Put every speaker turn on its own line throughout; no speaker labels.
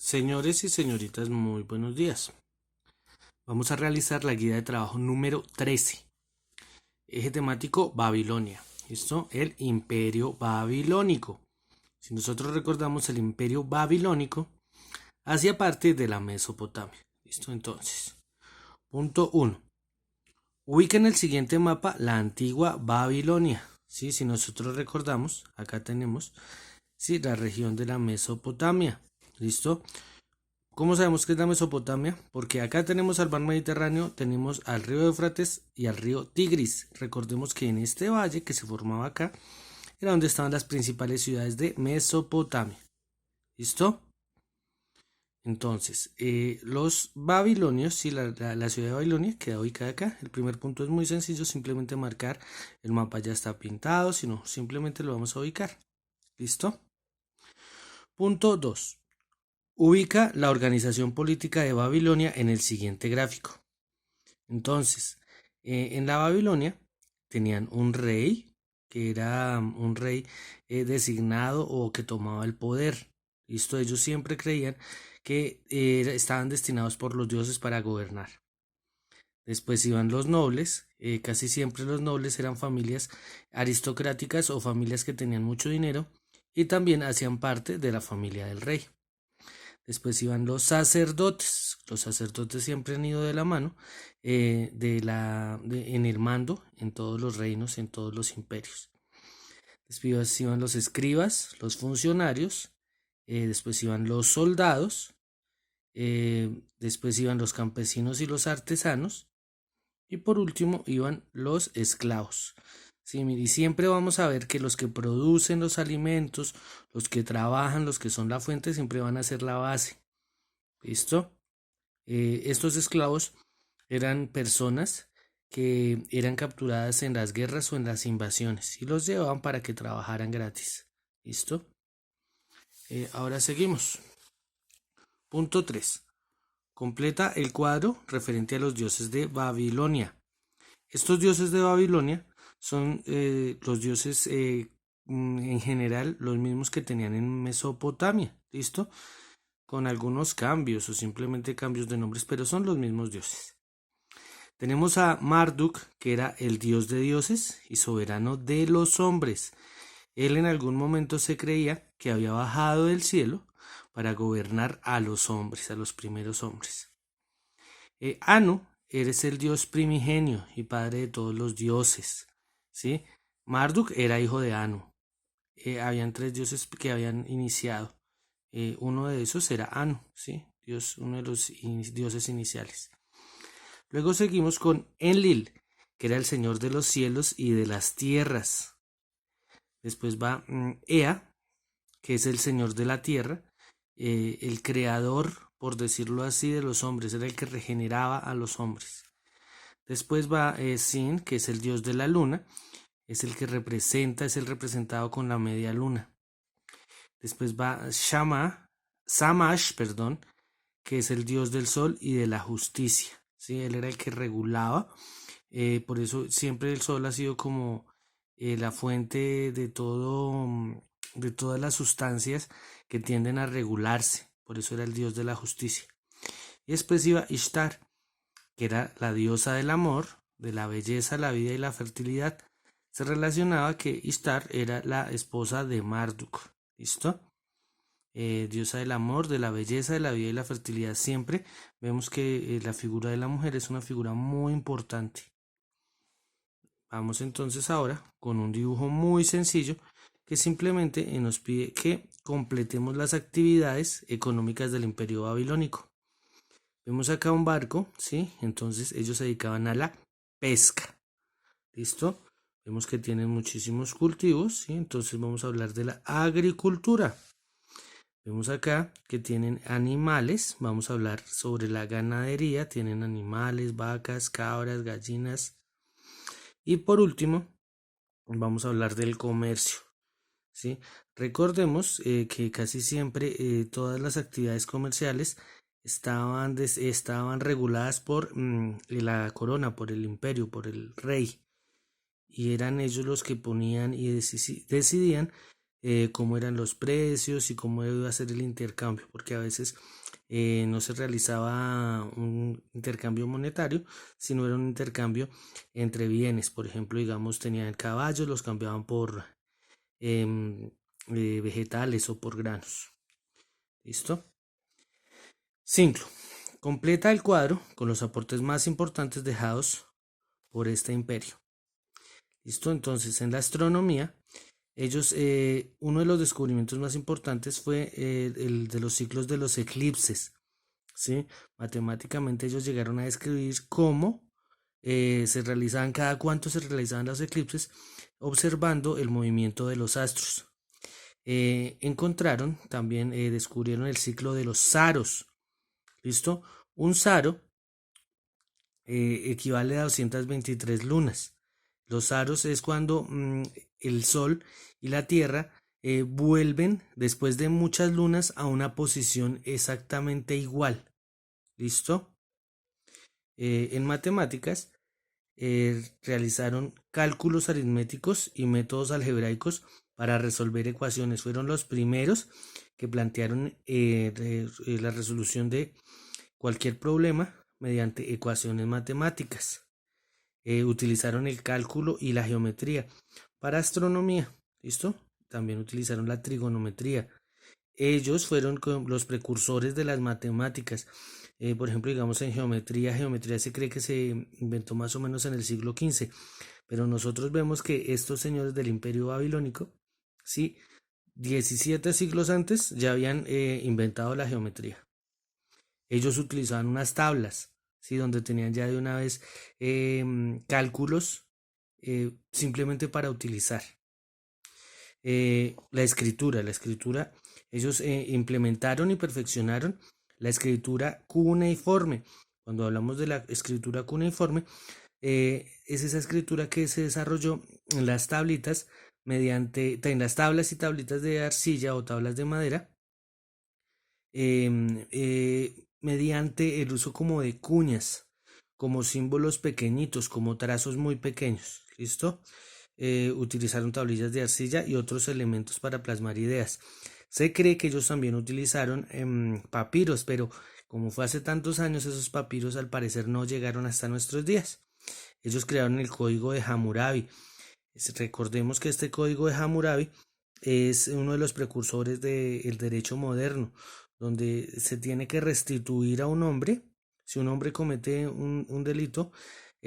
Señores y señoritas, muy buenos días. Vamos a realizar la guía de trabajo número 13. Eje temático Babilonia. ¿Listo? El Imperio Babilónico. Si nosotros recordamos, el Imperio Babilónico hacía parte de la Mesopotamia. ¿Listo? Entonces, punto 1. Ubica en el siguiente mapa la antigua Babilonia. ¿Sí? Si nosotros recordamos, acá tenemos la región de la Mesopotamia. ¿Listo? ¿Cómo sabemos que es la Mesopotamia? Porque acá tenemos al mar Mediterráneo, tenemos al río Éufrates y al río Tigris. Recordemos que en este valle que se formaba acá era donde estaban las principales ciudades de Mesopotamia. ¿Listo? Entonces, los babilonios, la ciudad de Babilonia queda ubicada acá. El primer punto es muy sencillo, simplemente marcar. El mapa ya está pintado, sino simplemente lo vamos a ubicar. ¿Listo? Punto 2. Ubica la organización política de Babilonia en el siguiente gráfico. Entonces, en la Babilonia tenían un rey, que era un rey designado o que tomaba el poder. Listo, ellos siempre creían que estaban destinados por los dioses para gobernar. Después iban los nobles, casi siempre los nobles eran familias aristocráticas o familias que tenían mucho dinero y también hacían parte de la familia del rey. Después iban los sacerdotes. Los sacerdotes siempre han ido de la mano en el mando, en todos los reinos, en todos los imperios. Después iban los escribas, los funcionarios. Después iban los soldados. Después iban los campesinos y los artesanos. Y por último iban los esclavos. Sí, y siempre vamos a ver que los que producen los alimentos, los que trabajan, los que son la fuente, siempre van a ser la base. ¿Listo? Estos esclavos eran personas que eran capturadas en las guerras o en las invasiones y los llevaban para que trabajaran gratis. ¿Listo? Ahora seguimos. Punto 3. Completa el cuadro referente a los dioses de Babilonia. Estos dioses de Babilonia son los dioses en general los mismos que tenían en Mesopotamia. ¿Listo? Con algunos cambios o simplemente cambios de nombres, pero son los mismos dioses. Tenemos a Marduk, que era el dios de dioses y soberano de los hombres. Él en algún momento se creía que había bajado del cielo para gobernar a los hombres, a los primeros hombres. Anu eres el dios primigenio y padre de todos los dioses. ¿Sí? Marduk era hijo de Anu. Habían 3 dioses que habían iniciado. Uno de esos era Anu, ¿sí? Uno de los dioses iniciales. Luego seguimos con Enlil, que era el señor de los cielos y de las tierras. Después va Ea, que es el señor de la tierra, el creador, por decirlo así, de los hombres, era el que regeneraba a los hombres. Después va Sin, que es el dios de la luna, es el que representa, es el representado con la media luna. Después va Shamash, que es el dios del sol y de la justicia. ¿Sí? Él era el que regulaba. Por eso siempre el sol ha sido como la fuente de todo, de todas las sustancias que tienden a regularse. Por eso era el dios de la justicia. Y después iba Ishtar, que era la diosa del amor, de la belleza, la vida y la fertilidad. Se relacionaba que Ishtar era la esposa de Marduk. ¿Listo? Diosa del amor, de la belleza, de la vida y la fertilidad. Siempre vemos que la figura de la mujer es una figura muy importante. Vamos entonces ahora con un dibujo muy sencillo que simplemente nos pide que completemos las actividades económicas del Imperio Babilónico. Vemos acá un barco, ¿sí? Entonces ellos se dedicaban a la pesca. ¿Listo? Vemos que tienen muchísimos cultivos, ¿sí? Entonces vamos a hablar de la agricultura. Vemos acá que tienen animales, vamos a hablar sobre la ganadería, tienen animales, vacas, cabras, gallinas. Y por último, vamos a hablar del comercio. ¿Sí? Recordemos que casi siempre todas las actividades comerciales estaban reguladas por la corona, por el imperio, por el rey. Y eran ellos los que ponían y decidían cómo eran los precios y cómo debía ser el intercambio, porque a veces no se realizaba un intercambio monetario, sino era un intercambio entre bienes. Por ejemplo, digamos, tenían caballos, los cambiaban por vegetales o por granos. ¿Listo? Cinclo. Completa el cuadro con los aportes más importantes dejados por este imperio. ¿Listo? Entonces, en la astronomía, uno de los descubrimientos más importantes fue el de los ciclos de los eclipses. ¿Sí? Matemáticamente ellos llegaron a describir cómo cada cuánto se realizaban los eclipses, observando el movimiento de los astros. Descubrieron el ciclo de los saros. ¿Listo? Un saro equivale a 223 lunas. Los aros es cuando el Sol y la Tierra vuelven después de muchas lunas a una posición exactamente igual. ¿Listo? En matemáticas realizaron cálculos aritméticos y métodos algebraicos para resolver ecuaciones. Fueron los primeros que plantearon la resolución de cualquier problema mediante ecuaciones matemáticas. Utilizaron el cálculo y la geometría. Para astronomía, ¿listo? También utilizaron la trigonometría. Ellos fueron los precursores de las matemáticas. Por ejemplo, digamos en geometría se cree que se inventó más o menos en el siglo XV, pero nosotros vemos que estos señores del Imperio Babilónico, sí, 17 siglos antes ya habían inventado la geometría. Ellos utilizaban unas tablas, ¿sí? Donde tenían ya de una vez cálculos simplemente para utilizar. La escritura, ellos implementaron y perfeccionaron la escritura cuneiforme. Cuando hablamos de la escritura cuneiforme, es esa escritura que se desarrolló en las tablitas en las tablas y tablitas de arcilla o tablas de madera, mediante el uso como de cuñas, como símbolos pequeñitos, como trazos muy pequeños. ¿Listo? Utilizaron tablillas de arcilla y otros elementos para plasmar ideas. Se cree que ellos también utilizaron papiros, pero como fue hace tantos años, esos papiros al parecer no llegaron hasta nuestros días. Ellos crearon el código de Hammurabi. Recordemos que este código de Hammurabi es uno de los precursores del derecho moderno, donde se tiene que restituir a un hombre. Si un hombre comete un delito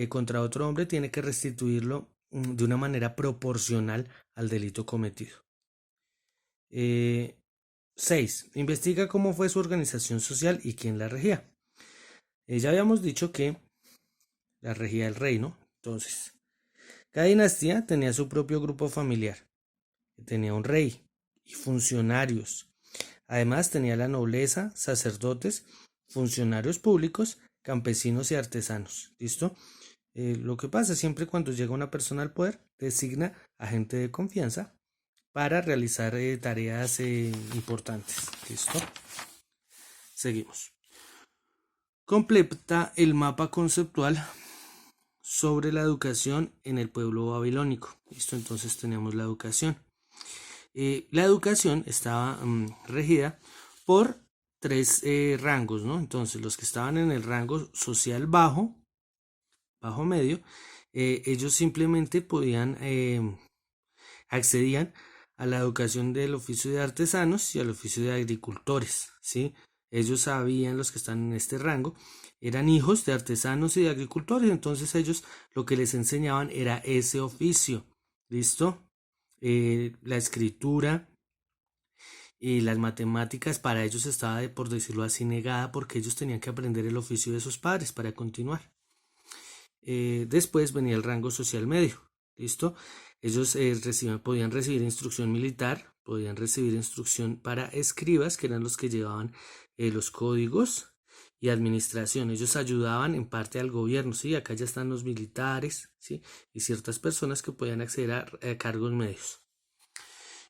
contra otro hombre, tiene que restituirlo de una manera proporcional al delito cometido. 6. Investiga cómo fue su organización social y quién la regía. Ya habíamos dicho que la regía el rey, ¿no? Entonces, cada dinastía tenía su propio grupo familiar. Tenía un rey y funcionarios. Además tenía la nobleza, sacerdotes, funcionarios públicos, campesinos y artesanos. ¿Listo? Lo que pasa siempre cuando llega una persona al poder, designa a gente de confianza para realizar tareas importantes. ¿Listo? Seguimos. Completa el mapa conceptual sobre la educación en el pueblo babilónico. ¿Listo? Entonces tenemos la educación. La educación estaba regida por tres rangos, ¿no? Entonces los que estaban en el rango social bajo medio, ellos simplemente accedían a la educación del oficio de artesanos y al oficio de agricultores, ¿sí? Ellos sabían, los que están en este rango, eran hijos de artesanos y de agricultores, entonces ellos lo que les enseñaban era ese oficio, ¿listo? La escritura y las matemáticas para ellos estaba, por decirlo así, negada, porque ellos tenían que aprender el oficio de sus padres para continuar. Después venía el rango social medio, ¿listo? Ellos podían recibir instrucción militar, podían recibir instrucción para escribas, que eran los que llevaban los códigos, y administración. Ellos ayudaban en parte al gobierno, ¿sí? Acá ya están los militares, ¿sí? Y ciertas personas que podían acceder a cargos medios.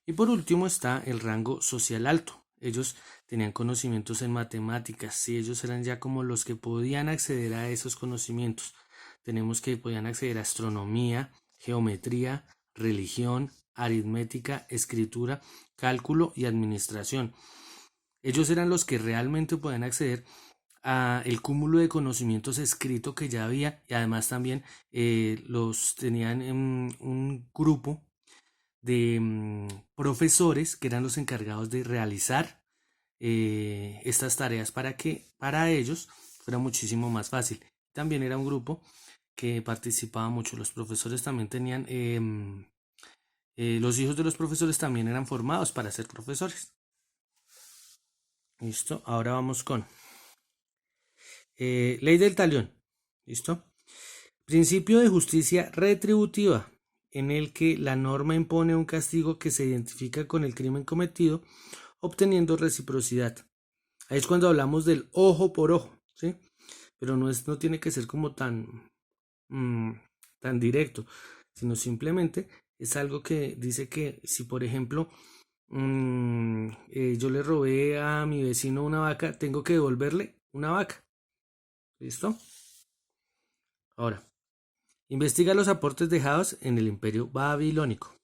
Y por último está el rango social alto. Ellos tenían conocimientos en matemáticas, ¿sí? Ellos eran ya como los que podían acceder a esos conocimientos. Tenemos que podían acceder a astronomía, geometría, religión, aritmética, escritura, cálculo y administración. Ellos eran los que realmente podían acceder a el cúmulo de conocimientos escrito que ya había, y además también los tenían en un grupo de profesores que eran los encargados de realizar estas tareas para que para ellos fuera muchísimo más fácil. También era un grupo que participaba mucho. Los profesores también tenían, los hijos de los profesores también eran formados para ser profesores. Listo, ahora vamos con ley del talión. Listo. Principio de justicia retributiva, en el que la norma impone un castigo que se identifica con el crimen cometido, obteniendo reciprocidad. Ahí es cuando hablamos del ojo por ojo, ¿sí? Pero no tiene que ser como tan directo, sino simplemente es algo que dice que si por ejemplo yo le robé a mi vecino una vaca, tengo que devolverle una vaca. ¿Listo? Ahora, investiga los aportes dejados en el Imperio Babilónico.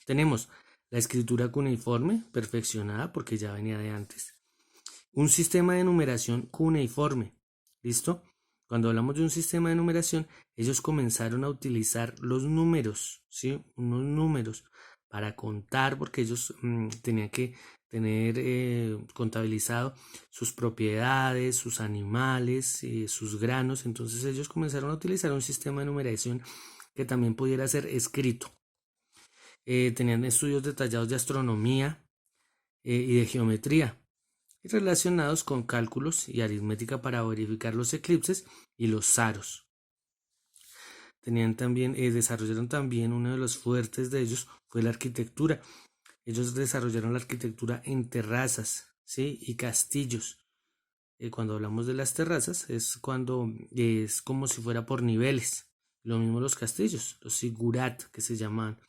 Tenemos la escritura cuneiforme, perfeccionada porque ya venía de antes. Un sistema de numeración cuneiforme. ¿Listo? Cuando hablamos de un sistema de numeración, ellos comenzaron a utilizar los números, ¿sí? Unos números para contar, porque ellos tenían que tener contabilizado sus propiedades, sus animales, sus granos. Entonces ellos comenzaron a utilizar un sistema de numeración que también pudiera ser escrito. Tenían estudios detallados de astronomía y de geometría, relacionados con cálculos y aritmética para verificar los eclipses y los saros. Desarrollaron también, uno de los fuertes de ellos fue la arquitectura. Ellos desarrollaron la arquitectura en terrazas, ¿sí? Y castillos. Cuando hablamos de las terrazas es cuando es como si fuera por niveles. Lo mismo los castillos, los sigurat que se llaman.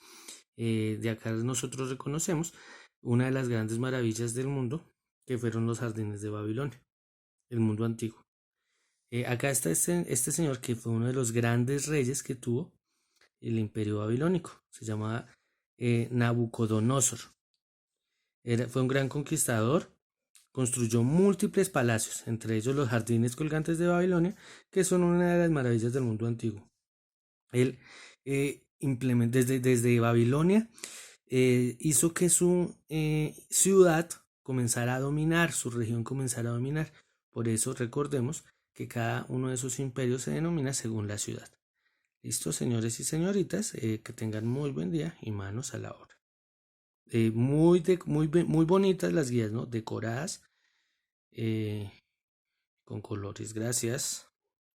De acá nosotros reconocemos una de las grandes maravillas del mundo, que fueron los jardines de Babilonia, el mundo antiguo. Acá está este señor que fue uno de los grandes reyes que tuvo el imperio babilónico. Se llamaba Nabucodonosor. Fue un gran conquistador. Construyó múltiples palacios, entre ellos los jardines colgantes de Babilonia, que son una de las maravillas del mundo antiguo. Él desde Babilonia hizo que su ciudad comenzara a dominar, su región comenzara a dominar. Por eso recordemos que cada uno de esos imperios se denomina según la ciudad. Listo, señores y señoritas, que tengan muy buen día y manos a la obra. Muy bonitas las guías, ¿no? Decoradas con colores. Gracias.